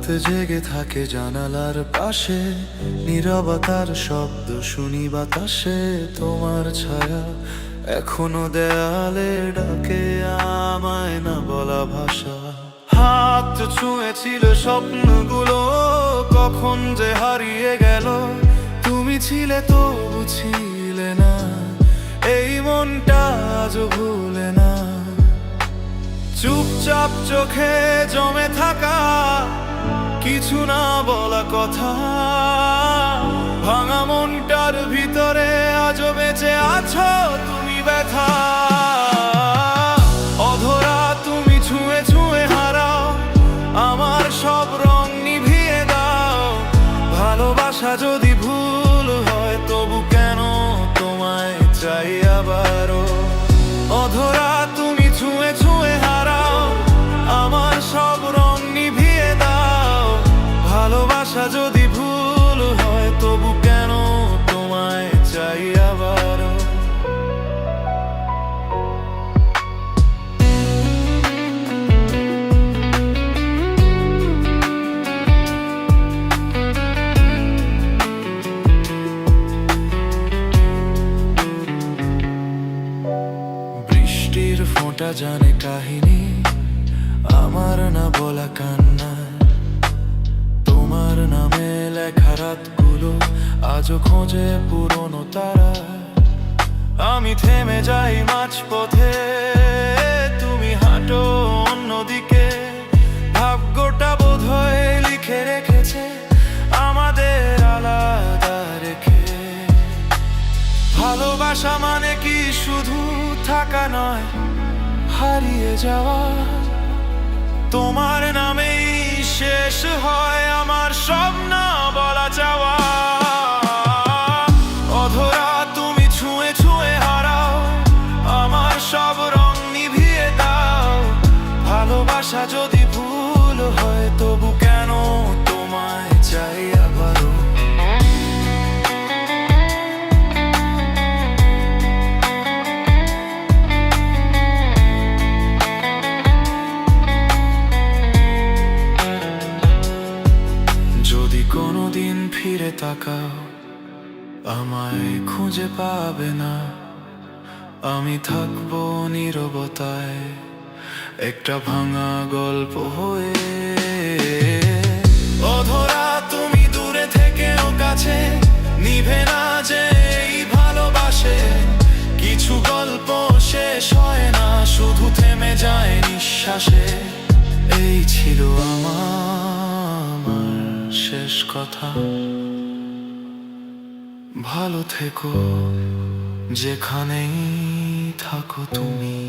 রাত জেগে থাকে জানালার পাশে, নীরবতার শব্দ শুনি বাতাসে। তোমার ছায়া এখনো দেয়ালে ডাকে আমায়, না বলা ভাষা। হাত ছুঁয়েছিল স্বপ্নগুলো, কখন যে হারিয়ে গেল। তুমি ছিলে তবু ছিলে না, এই মনটা আজও ভুলে না। চুপচাপ চোখে জমে থাকা কিছু না বলা কথা, ভাঙা মনটার ভিতরে আজও বেঁচে আছো তুমি ব্যথা। অধরা তুমি ছুঁয়ে ছুঁয়ে হারাও, আমার সব রং নিভিয়ে দাও। ভালোবাসা যদি ভুল হয় তবু কেন তোমায় চাই আবারও। অধরা তুমি ছুঁয়ে ছুঁয়ে হারাও, আমার সব রং নিভিয়ে দাও। ভালোবাসা যদি ভুল হয় তবু কেন তোমায় চাই আবারও। বৃষ্টির ফোঁটা জানে কাহিনী আমার না বলা কান্না। তোমার নামে লেখা রাতগুলো আজও খোঁজে পুরনো তারা। আমি থেমে যাই মাঝপথে, তুমি হাঁটো অন্যদিকে। ভাগ্যটা বোধহয় লিখে রেখেছে আমাদের আলাদা রেখে। ভালোবাসা মানে কি শুধু থাকা নয়, হারিয়ে যাওয়া। তোমার নামেই শেষ হয় আমার সব না বলা চাওয়া। অধরা তুমি ছুঁয়ে ছুঁয়ে হারাও, আমার সব রং নিভিয়ে দাও। ভালোবাসা যদি ভুল হয় তবু কেন তোমায় চাই আবারও। যদি কোনোদিন ফিরে তাকাও আমায় খুঁজে পাবে না, আমি থাকবো নীরবতায় একটা ভাঙা গল্প হয়ে। অধরা তুমি দূরে থেকেও কাছে, নিভে না যে এই ভালোবাসে। কিছু গল্প শেষ হয় না, শুধু থেমে যায় নিঃশ্বাসে। এই ছিল আমার শেষ কথা। ভালো থেকো যেখানেই থাকো তুমি।